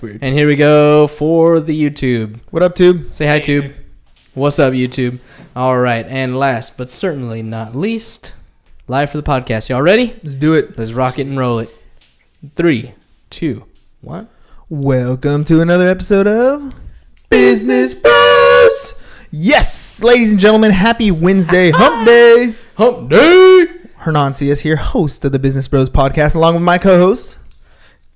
Weird. And here we go for the YouTube. What up, Tube? Say hi, Tube. What's up, YouTube? All right, and last but certainly not least, live for the podcast. Y'all ready? Let's do it. Let's rock it and roll it. 3, 2, 1. Welcome to another episode of Business Bros. Yes, ladies and gentlemen, happy Wednesday, Hump Day. Hump Day. Hernan C.S. here, host of the Business Bros podcast, along with my co-host.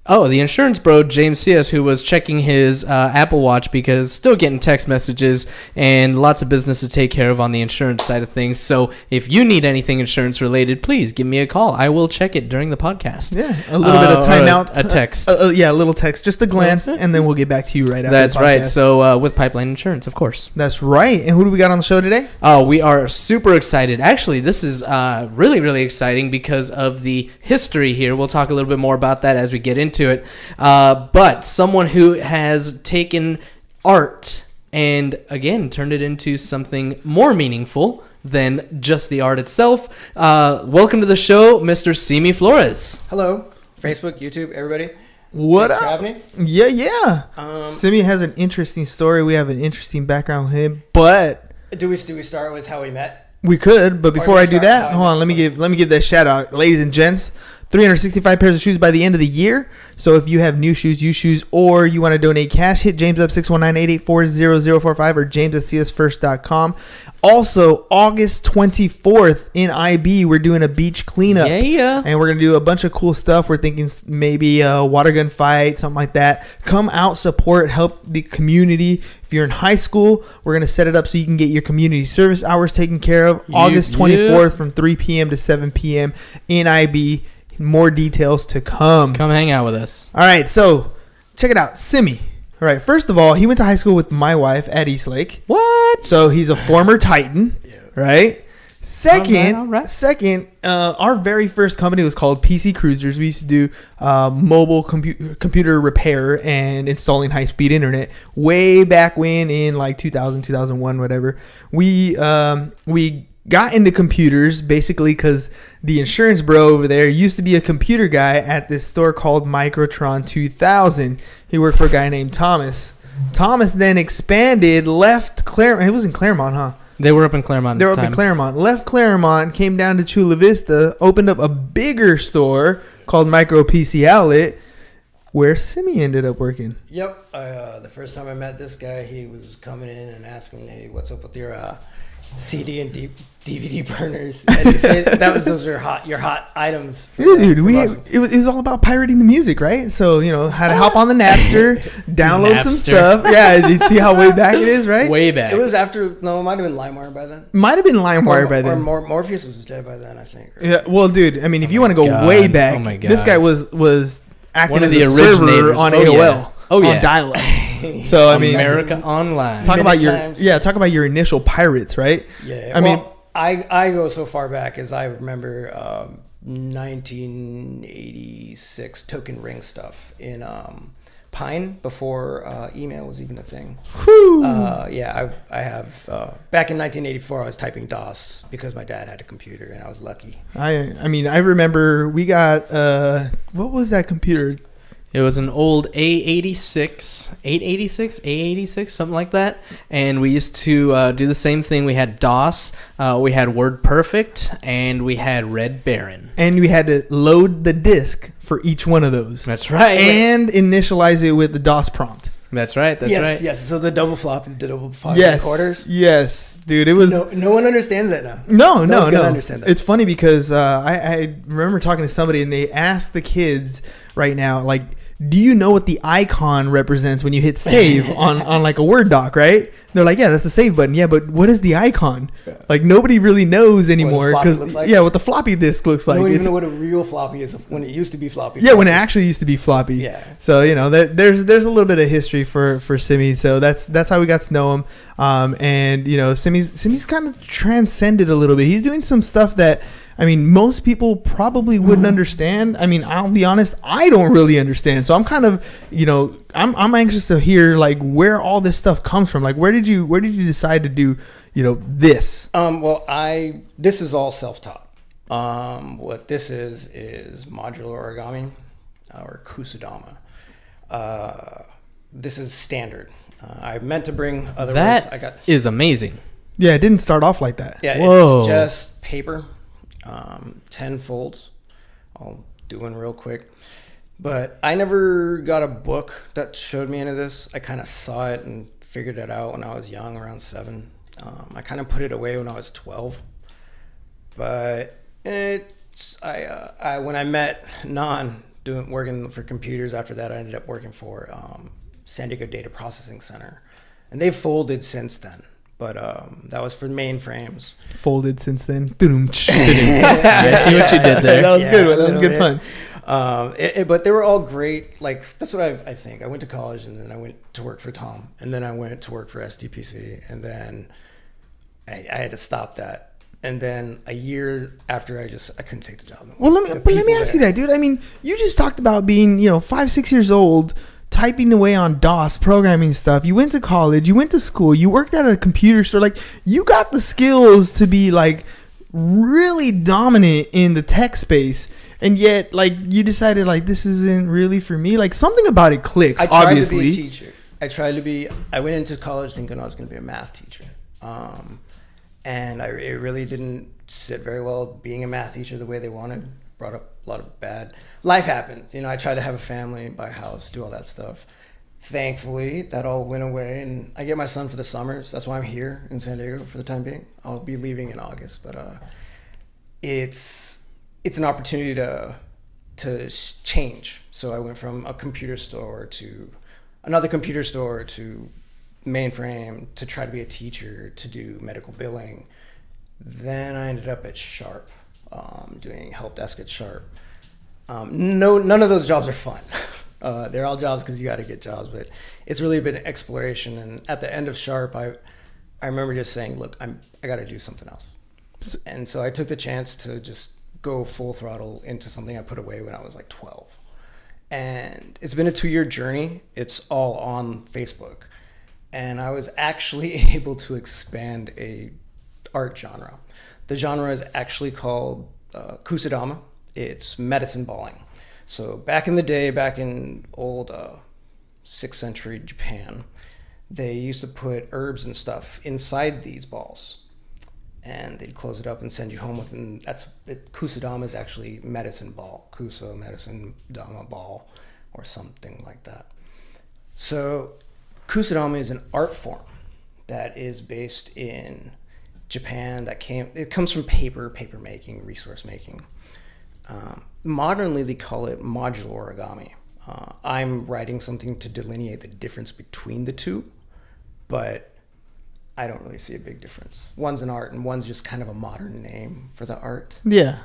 Oh, the insurance bro, James C.S., who was checking his Apple Watch because still getting text messages and lots of business to take care of on the insurance side of things. So if you need anything insurance related, please give me a call. I will check it during the podcast. Yeah, a little bit of timeout. A text. Yeah, a little text, just a glance, and then we'll get back to you right after That's the podcast. right. So with Pipeline Insurance, of course. That's right. And who do we got on the show today? Oh, we are super excited. Actually, this is really, really exciting because of the history here. We'll talk a little bit more about that as we get into it. But someone who has taken art and, again, turned it into something more meaningful than just the art itself. Welcome to the show, Mr. Simi Flores. Hello, Facebook, YouTube, everybody. What Thanks up? for having me. Yeah. Simi has an interesting story. We have an interesting background with him, but Do we start with how we met? we could. But before Or I do start that, how hold I on. met. Let me give that shout out, ladies and gents. 365 pairs of shoes by the end of the year. So if you have new shoes, used shoes, or you want to donate cash, hit James up 619-884-0045 or james@csfirst.com. Also, August 24th in IB, we're doing a beach cleanup. Yeah. And we're going to do a bunch of cool stuff. We're thinking maybe a water gun fight, something like that. Come out, support, help the community. If you're in high school, we're going to set it up so you can get your community service hours taken care of. August 24th from 3 p.m. to 7 p.m. in IB. More details to come. Come hang out with us. All right, so check it out. Simi. All right, first of all, he went to high school with my wife at Eastlake. What? So he's a former Titan, right? Second, All right. Our very first company was called PC Cruisers. We used to do mobile computer repair and installing high-speed internet way back when in like 2000, 2001, whatever. We got into computers basically because the insurance bro over there used to be a computer guy at this store called Microtron 2000. He worked for a guy named Thomas. Thomas then expanded, left Claremont. It was in Claremont, huh? They were up in Claremont. They were up in Claremont. Left Claremont, came down to Chula Vista, opened up a bigger store called Micro PC Outlet, where Simi ended up working. Yep. The first time I met this guy, he was coming in and asking, "Hey, what's up with your CD and DVD burners?" And he said those are your hot items. Yeah, dude, it was all about pirating the music, right? So, how to hop on the Napster, download some stuff. Yeah, you'd see how way back it is, right? Way back. It was after. No, it might have been LimeWire by then. Might have been LimeWire by then. Or Morpheus was dead by then, I think. Yeah, well, dude, I mean, if you want to go God. way back, Oh my God. this guy was acting One of as the a server originators. on Oh, AOL. yeah. Oh, yeah. On dial-up. So, I mean, America Online. talk about Minute your times. talk about your initial pirates, right? Yeah. I mean, I go so far back as I remember 1986 token ring stuff in Pine before email was even a thing. Yeah, I have back in 1984 I was typing DOS because my dad had a computer and I was lucky. I mean, I remember we got what was that computer? It was an old A86, something like that. And we used to do the same thing. We had DOS, we had WordPerfect, and we had Red Baron. And we had to load the disk for each one of those. That's right. And initialize it with the DOS prompt. That's right. That's right. Yes. So the double floppy Yes. recorders. Yes, dude. It was No one understands that now. No. one's gonna understand that. It's funny because I remember talking to somebody and they asked the kids right now, like, do you know what the icon represents when you hit save on like a Word doc, right? They're like, yeah, that's the save button. Yeah, but what is the icon? Yeah. Like, nobody really knows anymore floppy because looks like? what the floppy disk looks I like. don't even It's- know what a real floppy is when it used to be floppy. yeah, when it actually used to be floppy. Yeah. So there's a little bit of history for Simi. So that's how we got to know him. And Simi's kind of transcended a little bit. He's doing some stuff that, I mean, most people probably wouldn't understand. I mean, I'll be honest, I don't really understand. So I'm kind of, I'm anxious to hear like where all this stuff comes from. Like, where did you decide to do, this? This is all self-taught. What this is modular origami or kusudama. this is standard. I meant to bring other That ones. is amazing. Yeah, it didn't start off like that. Yeah, Whoa. it's just paper, 10 folds. I'll do one real quick. But I never got a book that showed me any of this. I kind of saw it and figured it out when I was young, around 7. I kind of put it away when I was 12. But when I met Nan working for computers after that, I ended up working for San Diego Data Processing Center. And they've folded since then. But that was for mainframes. Folded since then. I see what you did there. That was good. That was good fun. But they were all great. Like, that's what I think. I went to college, and then I went to work for Tom, and then I went to work for SDPC, and then I had to stop that. And then a year after, I couldn't take the job anymore. Well, let me ask you that, dude. I mean, you just talked about being, 5-6 years old, typing away on DOS, programming stuff. You went to college, you went to school, you worked at a computer store. Like, you got the skills to be like really dominant in the tech space, and yet like you decided like this isn't really for me. Like, something about it clicks. I tried obviously to be a teacher. I went into college thinking I was going to be a math teacher, and it really didn't sit very well being a math teacher the way they wanted. Brought up a lot of bad life happens. I tried to have a family, buy a house, do all that stuff. Thankfully, that all went away, and I get my son for the summers. That's why I'm here in San Diego for the time being. I'll be leaving in August, but it's an opportunity to change. So I went from a computer store to another computer store to mainframe to try to be a teacher, to do medical billing. Then I ended up at Sharp, doing help desk at Sharp. None of those jobs are fun. They're all jobs because you got to get jobs, but it's really been an exploration. And at the end of Sharp, I remember just saying, look, I got to do something else. And so I took the chance to just go full throttle into something I put away when I was like 12. And it's been a 2-year journey. It's all on Facebook. And I was actually able to expand a art genre. The genre is actually called kusudama. It's medicine balling. So back in the day, back in old 6th century Japan, they used to put herbs and stuff inside these balls, and they'd close it up and send you home with. And kusudama is actually medicine ball, kuso medicine dama ball, or something like that. So kusudama is an art form that is based in Japan. It comes from paper making, resource making. Modernly, they call it modular origami. I'm writing something to delineate the difference between the two, but I don't really see a big difference. One's an art, and one's just kind of a modern name for the art. Yeah.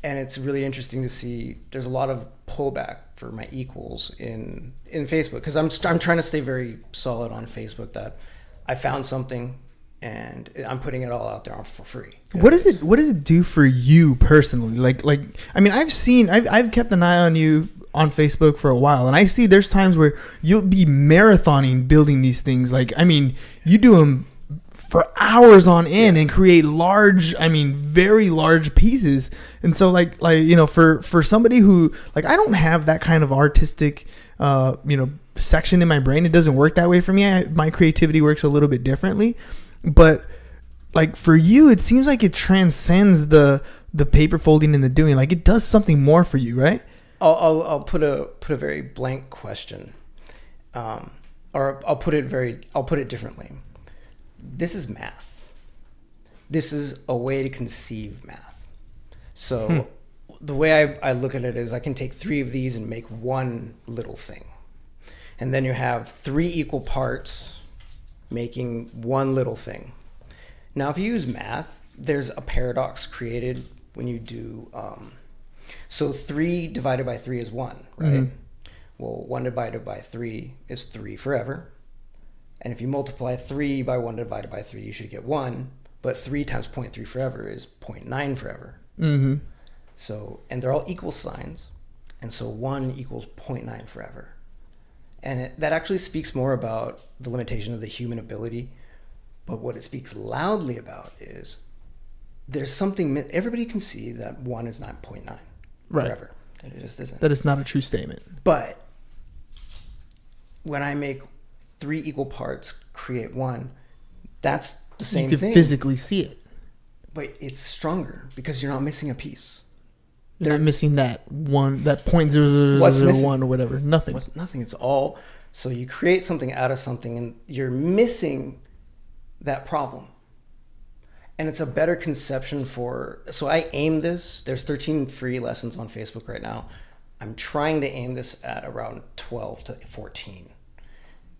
And it's really interesting to see. There's a lot of pullback for my equals in Facebook, because I'm trying to stay very solid on Facebook that I found something and I'm putting it all out there for free. What does it do for you personally? Like I mean, I've kept an eye on you on Facebook for a while, and I see there's times where you'll be marathoning building these things. Like, I mean, you do them for hours on end and create very large pieces. And so like for somebody who, like, I don't have that kind of artistic section in my brain. It doesn't work that way for me. My creativity works a little bit differently. But like for you, it seems like it transcends the paper folding and the doing. Like, it does something more for you, right? I'll put a very blank question, or I'll put it differently. This is math. This is a way to conceive math. So the way I look at it is I can take 3 of these and make one little thing, and then you have 3 equal parts making one little thing. Now, if you use math, there's a paradox created when you do. So 3 divided by 3 is 1, right? Mm-hmm. Well, 1 divided by 3 is 3 forever. And if you multiply 3 by 1 divided by 3, you should get 1. But 3 times 0.3 forever is 0.9 forever. Mm-hmm. So, and they're all equal signs. And so 1 equals 0.9 forever. And that actually speaks more about the limitation of the human ability. But what it speaks loudly about is there's something, everybody can see that 1 is 9.9 forever. And it just isn't. That is not a true statement. But when I make 3 equal parts create 1. That's the same You thing. can physically see it. But it's stronger because you're not missing a piece. You're not missing that one, that .0001 or whatever. Nothing. Nothing. It's all. So you create something out of something, and you're missing that problem. And it's a better conception for. So I aim this. There's 13 free lessons on Facebook right now. I'm trying to aim this at around 12 to 14,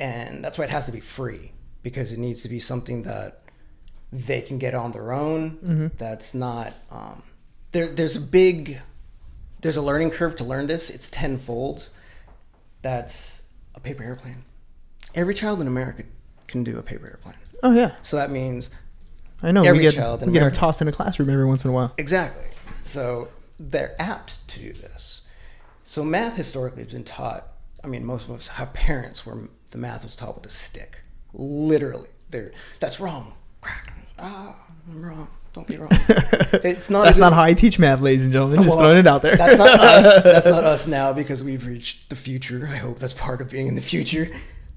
and that's why it has to be free, because it needs to be something that they can get on their own. Mm-hmm. That's not. There's a learning curve to learn this. It's 10 folds. That's a paper airplane. Every child in America can do a paper airplane. Oh yeah. So that means I know every we get child in them America. tossed in a classroom every once in a while. Exactly. So they're apt to do this. So math historically has been taught. I mean, most of us have parents where the math was taught with a stick. Literally, that's wrong. I'm wrong. Don't be wrong. It's not. That's not how I teach math, ladies and gentlemen. Just Well, throwing it out there. That's not us. That's not us now, because we've reached the future. I hope that's part of being in the future.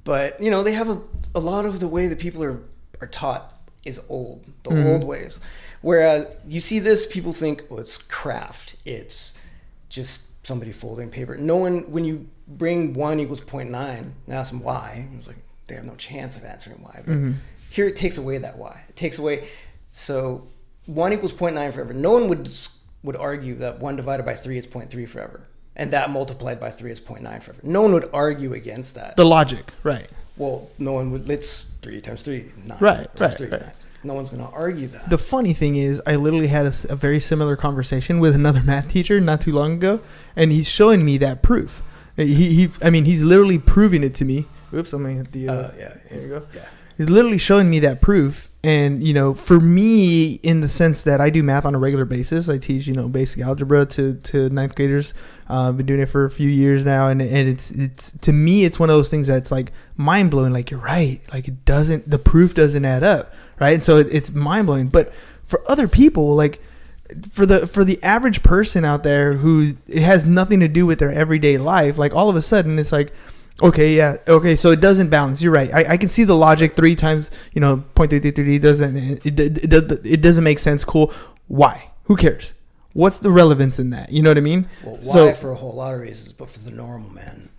But you know, they have a lot of the way that people are taught is old, old ways. Whereas you see this, people think, oh, it's craft. It's just somebody folding paper. No one, when you bring 1 equals 0.9 and ask them why, it's like they have no chance of answering why. But here it takes away that why. It takes away. So 1 equals 0.9 forever. No one would argue that 1 divided by 3 is 0.3 forever, and that multiplied by 3 is 0.9 forever. No one would argue against that. The logic, right? Well, no one would. It's 3 times 3, 9. Right. 3 times. No one's going to argue that. The funny thing is, I literally had a very similar conversation with another math teacher not too long ago, and he's showing me that proof. I mean, he's literally proving it to me. Oops, I'm gonna hit the. Yeah. Here you go. Yeah. He's literally showing me that proof, and you know, for me, in the sense that I do math on a regular basis, I teach basic algebra to ninth graders. I've been doing it for a few years now, and it's to me, it's one of those things that's like mind blowing. Like, you're right, like the proof doesn't add up, right? And so it's mind blowing. But for other people, like for the average person out there who it has nothing to do with their everyday life, like all of a sudden it's like, okay, so it doesn't balance. You're right. I can see the logic. 3 times 0.333 it doesn't make sense. Cool. Why? Who cares? What's the relevance in that? You know what I mean? Well, why for a whole lot of reasons, but for the normal man,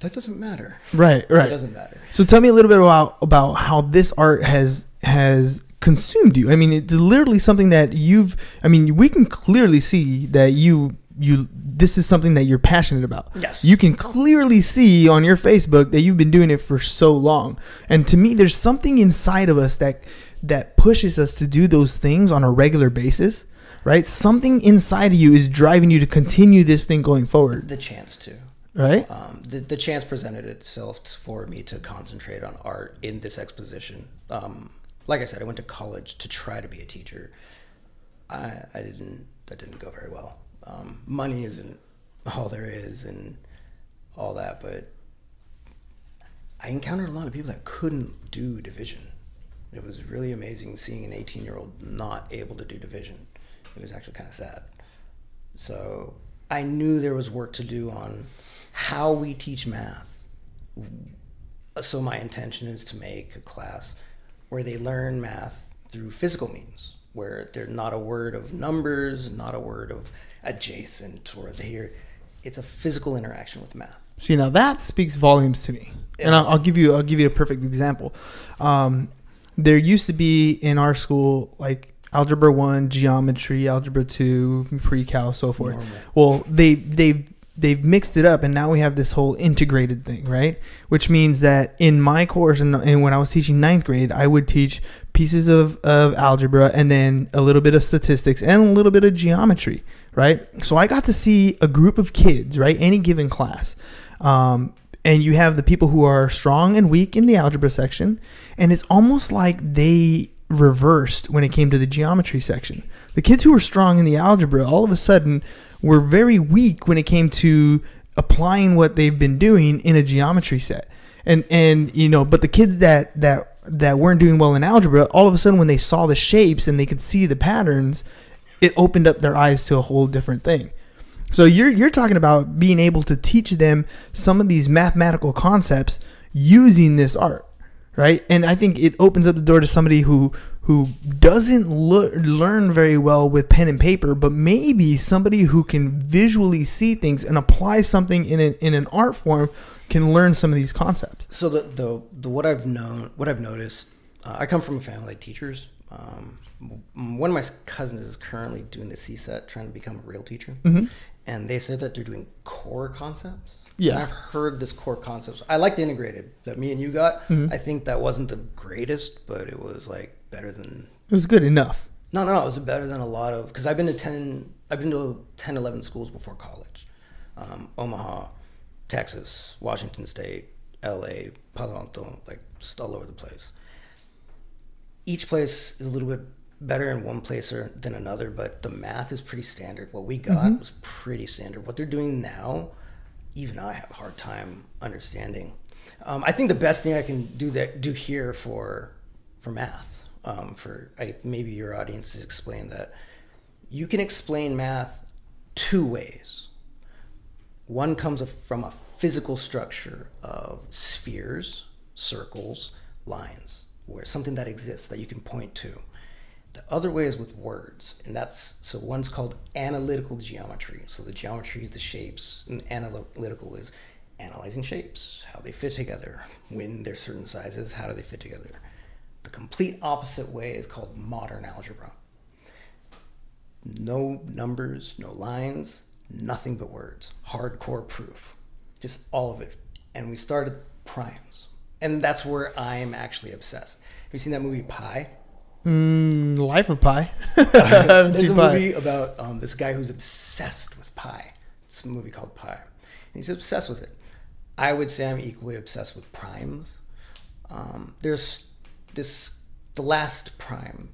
that doesn't matter. Right. It doesn't matter. So tell me a little bit about how this art has consumed you. I mean, it's literally something that we can clearly see that this is something that you're passionate about. Yes. You can clearly see on your Facebook that you've been doing it for so long. And to me, there's something inside of us that pushes us to do those things on a regular basis, right? Something inside of you is driving you to continue this thing going forward. The chance to. Right? The chance presented itself for me to concentrate on art in this exposition. Like I said, I went to college to try to be a teacher. That didn't go very well. Money isn't all there is and all that, but I encountered a lot of people that couldn't do division. It was really amazing seeing an 18-year-old not able to do division. It was actually kind of sad. So I knew there was work to do on how we teach math. So my intention is to make a class where they learn math through physical means, where they're not a word of numbers, not a word of adjacent or here. It's a physical interaction with math. See, now that speaks volumes to me. Yeah. And I'll give you a perfect example. There used to be in our school like algebra 1, geometry, algebra 2, pre-cal, so forth. Normal. Well, they've mixed it up, and now we have this whole integrated thing, right? Which means that in my course and when I was teaching ninth grade, I would teach pieces of algebra and then a little bit of statistics and a little bit of geometry, right? So I got to see a group of kids, right? Any given class. And you have the people who are strong and weak in the algebra section, and it's almost like they reversed when it came to the geometry section. The kids who were strong in the algebra all of a sudden were very weak when it came to applying what they've been doing in a geometry set. And but the kids that weren't doing well in algebra, all of a sudden when they saw the shapes and they could see the patterns, it opened up their eyes to a whole different thing. So you're talking about being able to teach them some of these mathematical concepts using this art, right? And I think it opens up the door to somebody who doesn't learn very well with pen and paper, but maybe somebody who can visually see things and apply something in an art form can learn some of these concepts. So the what I've noticed, I come from a family of teachers. One of my cousins is currently doing the CSET, trying to become a real teacher, and they said that they're doing core concepts. Yeah, and I've heard this core concepts. I liked integrated that me and you got. I think that wasn't the greatest, but it was like better than. It was good enough. No, it was better than a lot of, because I've been to 10, 11 schools before college. Omaha, Texas, Washington State, LA, Palo Alto, like just all over the place. Each place is a little bit better in one place than another, but the math is pretty standard. What we got was pretty standard. What they're doing now, even I have a hard time understanding. I think the best thing I can do here for math, maybe your audience is explain that you can explain math two ways. One comes from a physical structure of spheres, circles, lines, where something that exists that you can point to. The other way is with words, and so one's called analytical geometry. So the geometry is the shapes, and analytical is analyzing shapes, how they fit together, when they're certain sizes, how do they fit together. The complete opposite way is called modern algebra. No numbers, no lines, nothing but words, hardcore proof, just all of it. And we started primes, and that's where I'm actually obsessed. Have you seen that movie Pi? Life of Pi. There's a movie about this guy who's obsessed with pi. It's a movie called Pi, and he's obsessed with it. I would say I'm equally obsessed with primes. There's the last prime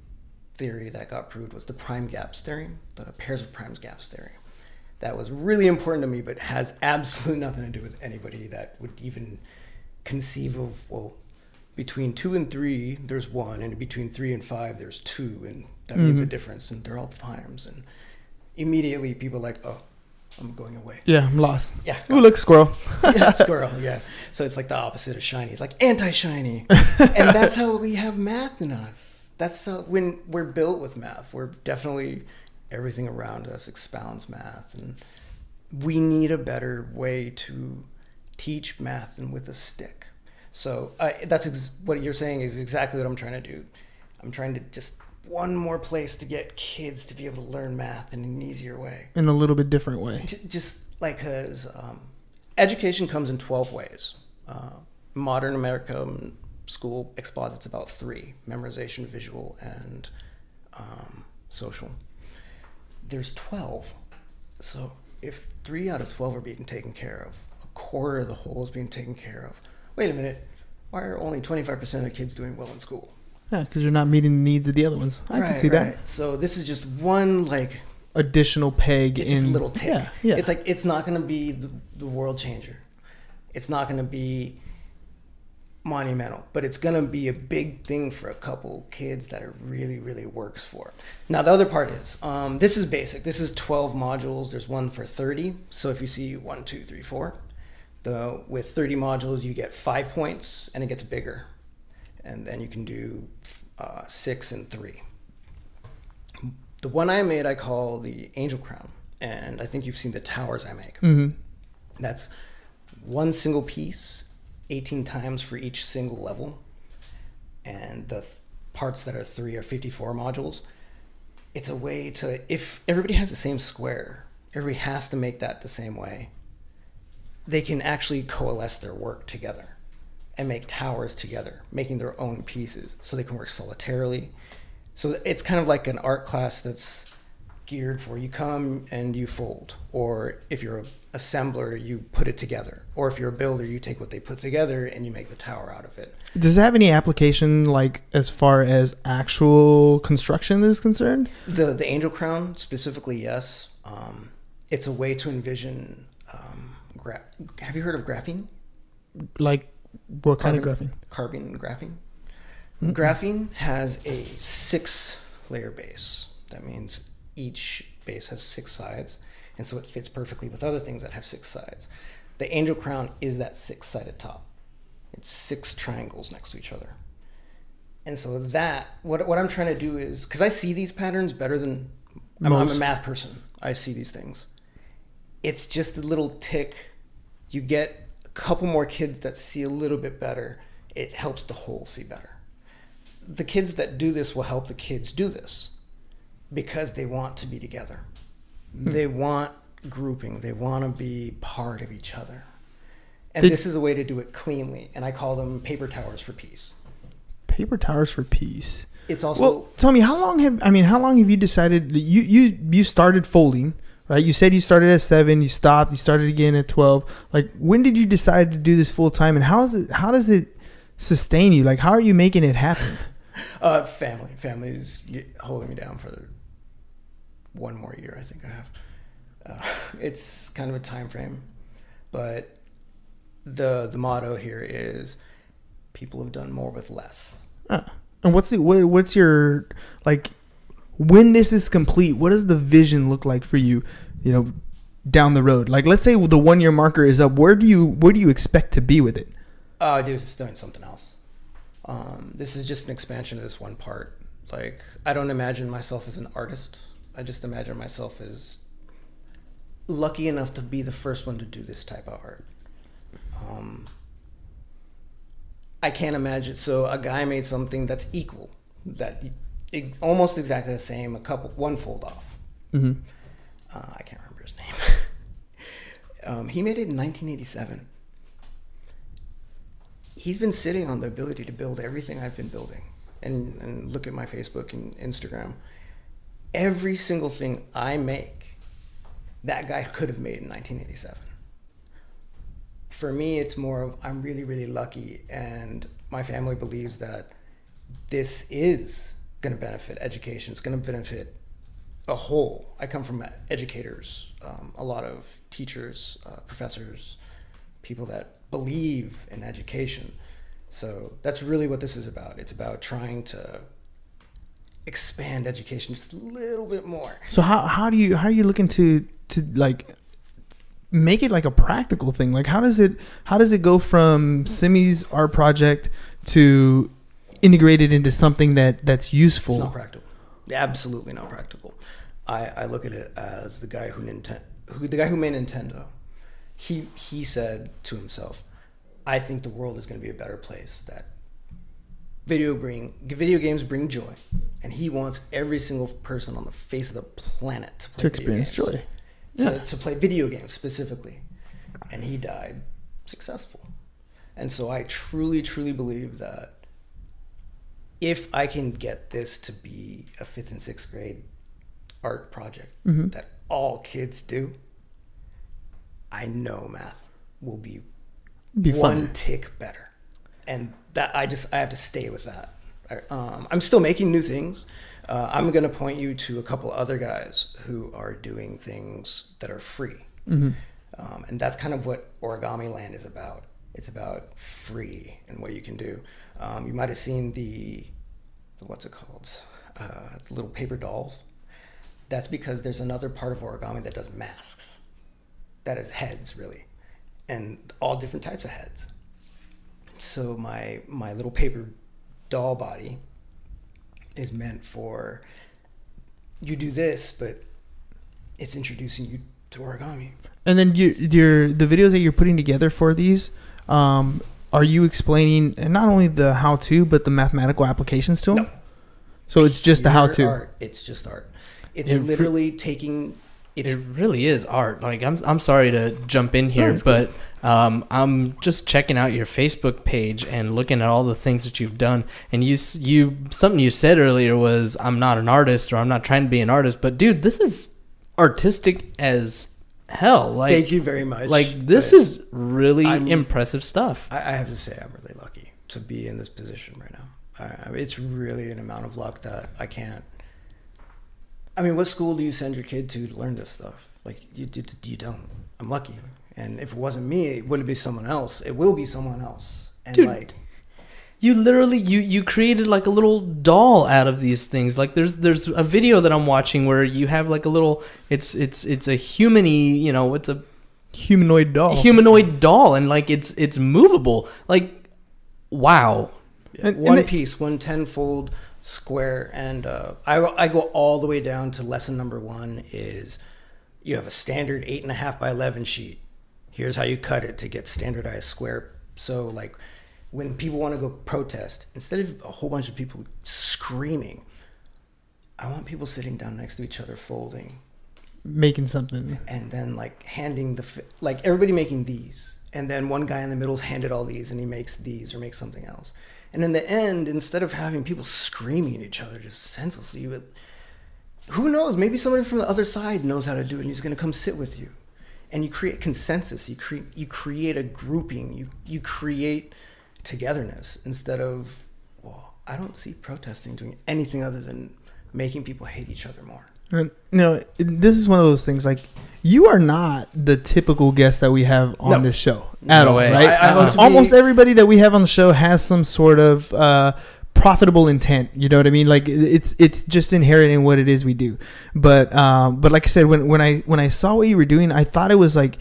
theory that got proved was the prime gaps theory, the pairs of primes gaps theory. That was really important to me, but has absolutely nothing to do with anybody that would even conceive of, well, between 2 and 3, there's 1, and between 3 and 5, there's 2, and that makes a difference, and they're all primes. And immediately people are like, oh, I'm going away. Yeah, I'm lost. Yeah. Ooh, look, squirrel. Yeah, squirrel, yeah. So it's like the opposite of shiny. It's like anti-shiny. And that's how we have math in us. That's how, when we're built with math, we're definitely, everything around us expounds math. And we need a better way to teach math than with a stick. So what you're saying is exactly what I'm trying to do. I'm trying to just one more place to get kids to be able to learn math in an easier way. In a little bit different way. Just like, because education comes in 12 ways. Modern American school exposits about 3: memorization, visual, and social. There's 12. So if 3 out of 12 are being taken care of, a quarter of the whole is being taken care of. Wait a minute, why are only 25% of kids doing well in school? Yeah, because you're not meeting the needs of the other ones. I can see that. So this is just one additional peg it's in just a little tick. Yeah. It's like, it's not going to be the world changer. It's not going to be monumental, but it's going to be a big thing for a couple kids that it really, really works for. Now, the other part is, this is basic. This is 12 modules. There's one for 30. So if you see 1, 2, 3, 4, with 30 modules, you get 5 points, and it gets bigger. And then you can do 6 and 3. The one I made, I call the Angel Crown. And I think you've seen the towers I make. Mm-hmm. That's one single piece, 18 times for each single level. And the parts that are 3 are 54 modules. It's a way to, if everybody has the same square, everybody has to make that the same way. They can actually coalesce their work together and make towers together, making their own pieces, so they can work solitarily. So it's kind of like an art class that's geared for, you come and you fold, or if you're an assembler, you put it together, or if you're a builder, you take what they put together and you make the tower out of it. Does it have any application, like as far as actual construction is concerned? The Angel Crown specifically, yes. It's a way to envision. Have you heard of graphene? Like what kind of graphene? Carbon graphene. Mm-hmm. Graphene has a 6-layer base. That means each base has 6 sides, and so it fits perfectly with other things that have 6 sides. The Angel Crown is that 6-sided top. It's 6 triangles next to each other. And so that, what I'm trying to do is, because I see these patterns better than, I'm a math person. I see these things. It's just a little tick. You get a couple more kids that see a little bit better. It helps the whole see better. The kids that do this will help the kids do this because they want to be together. They want grouping. They want to be part of each other. And this is a way to do it cleanly. And I call them paper towers for peace. Paper towers for peace. It's also, well, tell me, how long have you decided that you started folding, right? You said you started at 7, you stopped, you started again at 12. Like, when did you decide to do this full time, and how does it sustain you? Like, how are you making it happen? Family is holding me down for one more year. I think I have. It's kind of a time frame, but the motto here is people have done more with less. And what's your, like, when this is complete, what does the vision look like for you, down the road? Like, let's say the 1 year marker is up. Where do you expect to be with it? Just doing something else. This is just an expansion of this one part. Like, I don't imagine myself as an artist. I just imagine myself as lucky enough to be the first one to do this type of art. I can't imagine. So a guy made something that's equal, almost exactly the same, one fold off. Mm-hmm. I can't remember his name. He made it in 1987. He's been sitting on the ability to build everything I've been building. And look at my Facebook and Instagram. Every single thing I make, that guy could have made in 1987. For me, it's more of, I'm really, really lucky, and my family believes that this is going to benefit education. It's going to benefit a whole. I come from educators, a lot of teachers, professors, people that believe in education. So that's really what this is about. It's about trying to expand education just a little bit more. So how are you looking to like make it like a practical thing? Like, how does it go from Simi's art project to integrated into something that's useful? It's not practical. Absolutely not practical. I look at it as the guy who made Nintendo. He said to himself, I think the world is going to be a better place, that video games bring joy, and he wants every single person on the face of the planet to experience joy. To play video games specifically. And he died successful. And so I truly, truly believe that if I can get this to be a 5th and 6th grade art project that all kids do, I know math will be one tick better. And that I have to stay with that. I'm still making new things. I'm going to point you to a couple other guys who are doing things that are free. Mm-hmm. And that's kind of what Origami Land is about. It's about free and what you can do. You might have seen the what's it called? The little paper dolls. That's because there's another part of origami that does masks. That is heads, really. And all different types of heads. So my little paper doll body is meant for, you do this, but it's introducing you to origami. And then the videos that you're putting together for these, are you explaining not only the how-to, but the mathematical applications to them? No. So it's just the how-to. Art. It's just art. It's literally taking... It really is art. Like, I'm sorry to jump in here, but I'm just checking out your Facebook page and looking at all the things that you've done. And something you said earlier was, I'm not an artist, or I'm not trying to be an artist. But dude, this is artistic as hell. Like, thank you very much. Like, this is really impressive stuff. I have to say, I'm really lucky to be in this position right now. It's really an amount of luck that I can't. I mean, what school do you send your kid to learn this stuff? Like, you don't. I'm lucky. And if it wasn't me, it would be someone else. It will be someone else. And dude, like, you literally you created like a little doll out of these things. Like, there's a video that I'm watching where you have like a little, it's a humanoid doll. Humanoid doll, and like it's movable. Like, Wow. One piece, one 10-fold square, and I go all the way down to lesson number 1 is you have a standard 8.5 by 11 sheet. Here's how you cut it to get standardized square. So like when people want to go protest, instead of a whole bunch of people screaming, I want people sitting down next to each other, folding, making something, and then like handing like everybody making these, and then one guy in the middle's handed all these, and he makes these or makes something else. And in the end, instead of having people screaming at each other just senselessly, who knows? Maybe somebody from the other side knows how to do it, and he's going to come sit with you, and you create consensus. You create a grouping. You create togetherness instead of, well, I don't see protesting doing anything other than making people hate each other more. And, this is one of those things, like, you are not the typical guest that we have on this show at all, right? I hope to almost everybody that we have on the show has some sort of profitable intent. You know what I mean? Like, it's just inherent in what it is we do. But like I said, when I saw what you were doing, I thought it was like,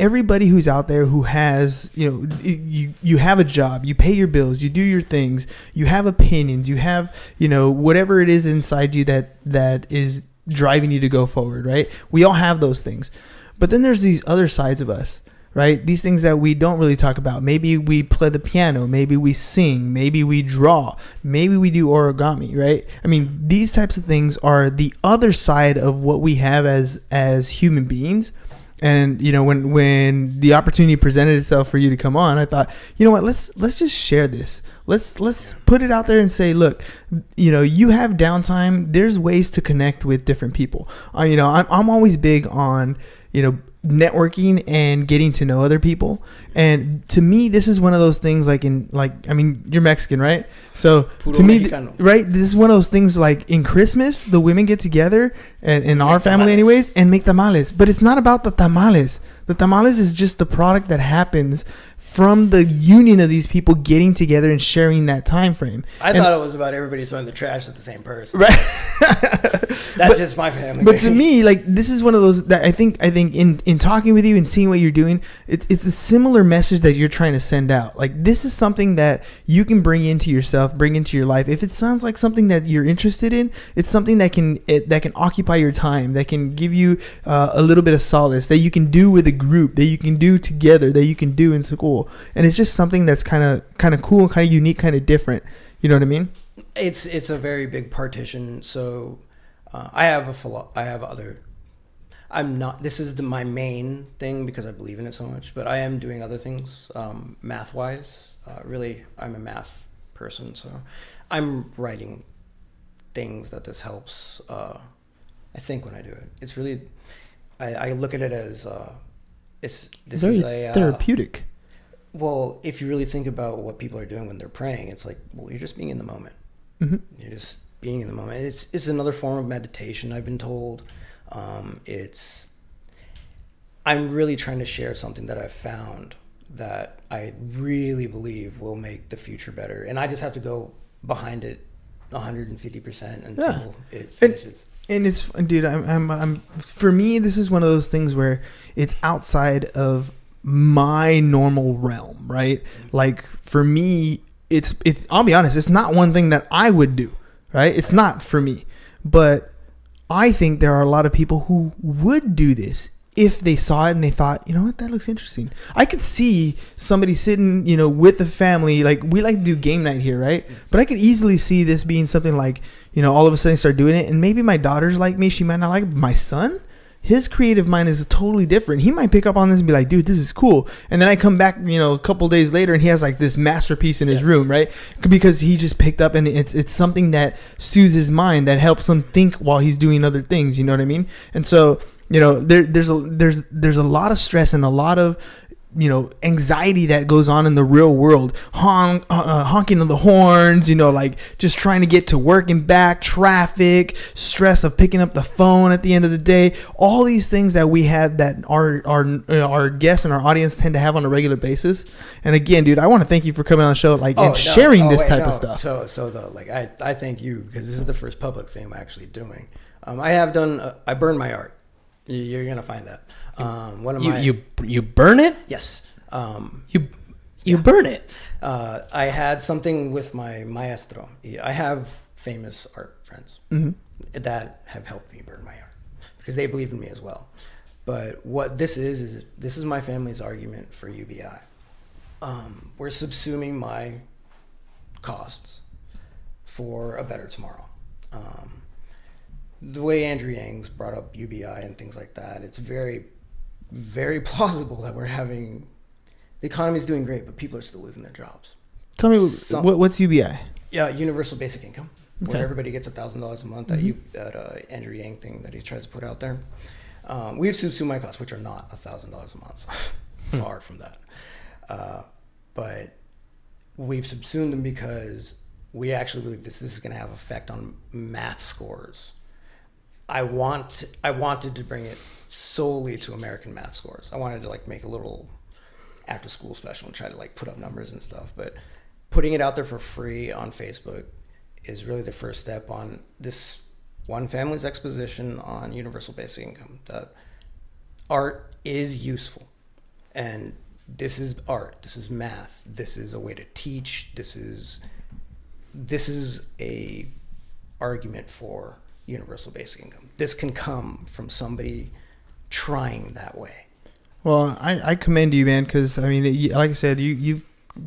everybody who's out there who has, you have a job, you pay your bills, you do your things, you have opinions, you have, whatever it is inside you that is driving you to go forward, right? We all have those things. But then there's these other sides of us, right? These things that we don't really talk about. Maybe we play the piano, maybe we sing, maybe we draw, maybe we do origami, right? I mean, these types of things are the other side of what we have as human beings. And when the opportunity presented itself for you to come on, I thought, you know what, let's just share this. Let's put it out there and say, look, you have downtime. There's ways to connect with different people. I'm always big on networking and getting to know other people. And to me, this is one of those things you're Mexican, right? So Puro to me, Mexicano. right, this is one of those things like in Christmas, the women get together and in our family tamales. anyways, and make tamales. But it's not about the tamales. The tamales is just the product that happens from the union of these people getting together and sharing that time frame. I thought it was about everybody throwing the trash at the same person. Right. That's just my family. But to me, like, this is one of those that I think in talking with you and seeing what you're doing, it's a similar message that you're trying to send out. Like, this is something that you can bring into yourself, bring into your life. If it sounds like something that you're interested in, it's something that can occupy your time, that can give you a little bit of solace, that you can do with a group, that you can do together, that you can do in school. And it's just something that's kind of cool, kind of unique, kind of different. You know what I mean? It's a very big partition. So I have other. I'm not. This is my main thing because I believe in it so much. But I am doing other things, math wise. Really, I'm a math person, so I'm writing things that this helps. I think when I do it, it's really. I look at it as this very is a therapeutic. Well, if you really think about what people are doing when they're praying, it's like, well, you're just being in the moment. Mm-hmm. You're just being in the moment. It's another form of meditation, I've been told. I'm really trying to share something that I've found that I really believe will make the future better. And I just have to go behind it 150% until it finishes. And it's, dude, I'm for me, this is one of those things where it's outside of my normal realm, right? Like, for me, it's I'll be honest, it's not one thing that I would do, right? It's not for me. But I think there are a lot of people who would do this if they saw it and they thought, you know what, that looks interesting. I could see somebody sitting, with the family, like, we like to do game night here, right? But I could easily see this being something like, all of a sudden start doing it, and maybe my daughter's like me, she might not like it, but my son, his creative mind is totally different. He might pick up on this and be like, dude, this is cool. And then I come back, a couple days later and he has like this masterpiece in his room, right? Because he just picked up, and it's something that soothes his mind, that helps him think while he's doing other things. You know what I mean? And so, there's a lot of stress and a lot of, anxiety that goes on in the real world. Honking of the horns, like just trying to get to work and back, traffic, stress of picking up the phone at the end of the day. All these things that we have that our guests and our audience tend to have on a regular basis. And again, dude, I want to thank you for coming on the show, sharing this type of stuff. I thank you, because this is the first public thing I'm actually doing. I burned my art. You're gonna find that. You burn it? Yes. You burn it. I had something with my maestro. I have famous art friends that have helped me burn my art because they believe in me as well. But what this is this is my family's argument for UBI. We're subsuming my costs for a better tomorrow. The way Andrew Yang's brought up UBI and things like that, it's very, very plausible that we're having, the economy's doing great, but people are still losing their jobs. Tell me, what's UBI? Yeah, universal basic income, where everybody gets $1,000 a month. That Andrew Yang thing that he tries to put out there. We've subsumed my costs, which are not $1,000 a month, far from that. But we've subsumed them because we actually believe this is going to have effect on math scores. I wanted to bring it solely to American math scores. I wanted to like make a little after school special and try to like put up numbers and stuff. But putting it out there for free on Facebook is really the first step on this one family's exposition on universal basic income. That art is useful, and this is art. This is math. This is a way to teach. This is a argument for universal basic income. This can come from somebody trying that way. Well, I commend you, man, because I mean, like I said, you've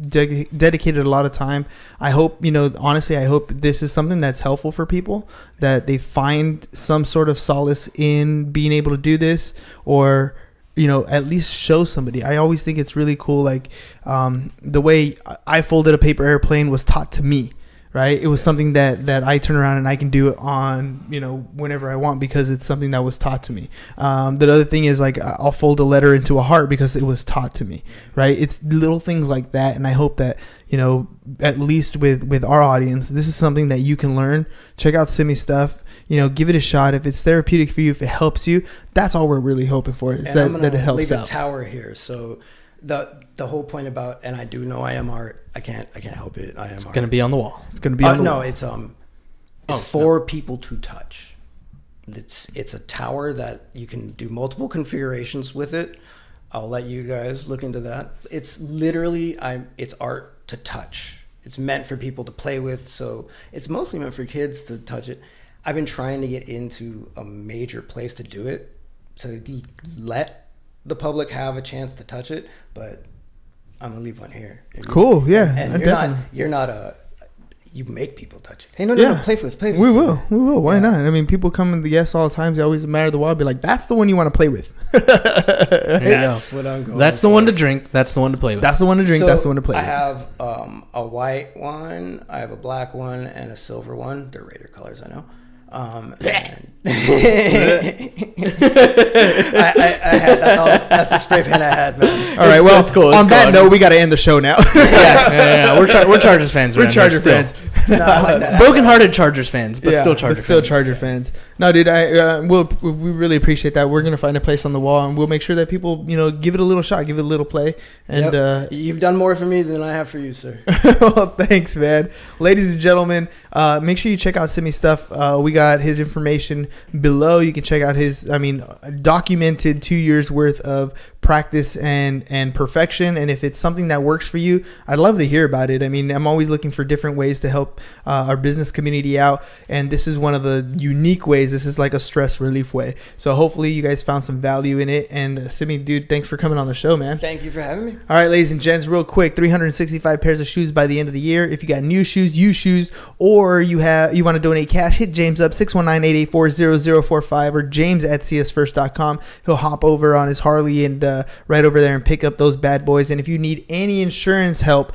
dedicated a lot of time. I hope, honestly, I hope this is something that's helpful for people, that they find some sort of solace in being able to do this, or at least show somebody. I always think it's really cool, like the way I folded a paper airplane was taught to me. Right, it was something that I turn around and I can do it on, whenever I want, because it's something that was taught to me. The other thing is, like, I'll fold a letter into a heart because it was taught to me. Right, it's little things like that, and I hope that at least with our audience, this is something that you can learn. Check out Simi stuff. Give it a shot. If it's therapeutic for you, if it helps you, that's all we're really hoping for. Is that it helps leave out. A tower here, so the whole point about, and I do know I am art. I can't help it. I am. It's going to be on the wall. It's going to be on the wall. No, it's for people to touch. It's a tower that you can do multiple configurations with it. I'll let you guys look into that. It's literally it's art to touch. It's meant for people to play with, so it's mostly meant for kids to touch it. I've been trying to get into a major place to do it, to let the public have a chance to touch it, but I'm gonna leave one here. Cool, yeah. And you're not you make people touch it. Hey, no, play with. We will. Why not? I mean, people come and guests all the time. They always admire the wall. Be like, that's the one you want to play with. That's what I'm going. That's the one to drink. That's the one to play with. That's the one to drink. So that's the one to play with. I have a white one. I have a black one and a silver one. They're Raider colors, I know. I had that's the spray paint I had, man. All right, well, that's cool. On that note, we got to end the show now. yeah. We're Chargers fans. We're Charger fans. No, I like that. Broken-hearted Chargers fans, but still Charger fans. No, dude, we really appreciate that. We're gonna find a place on the wall, and we'll make sure that people, give it a little shot, give it a little play. And you've done more for me than I have for you, sir. Well, thanks, man. Ladies and gentlemen, make sure you check out Simi stuff. We got his information below. You can check out his, documented 2 years worth of practice and perfection. And if it's something that works for you, I'd love to hear about it. I'm always looking for different ways to help our business community out, and this is one of the unique ways. This is like a stress relief way. So hopefully you guys found some value in it. And Simi, dude, thanks for coming on the show, man. Thank you for having me. All right, ladies and gents, real quick, 365 pairs of shoes by the end of the year. If you got new shoes, used shoes, or you want to donate cash, hit James up 619-884-0045 or James at csfirst.com. He'll hop over on his Harley and right over there and pick up those bad boys. And if you need any insurance help,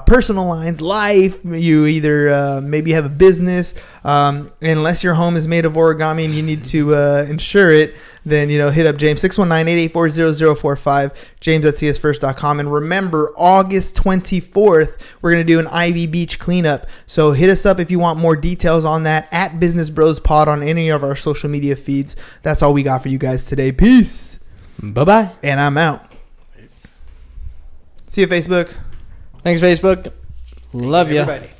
personal lines, life, you either maybe have a business, unless your home is made of origami and you need to insure it, then hit up James 619-884-0045, James at csfirst.com. And remember, August 24th, we're going to do an Ivy Beach cleanup. So hit us up if you want more details on that at Business Bros Pod on any of our social media feeds. That's all we got for you guys today. Peace. Bye-bye. And I'm out. See you, Facebook. Thanks, Facebook. Love you. Everybody.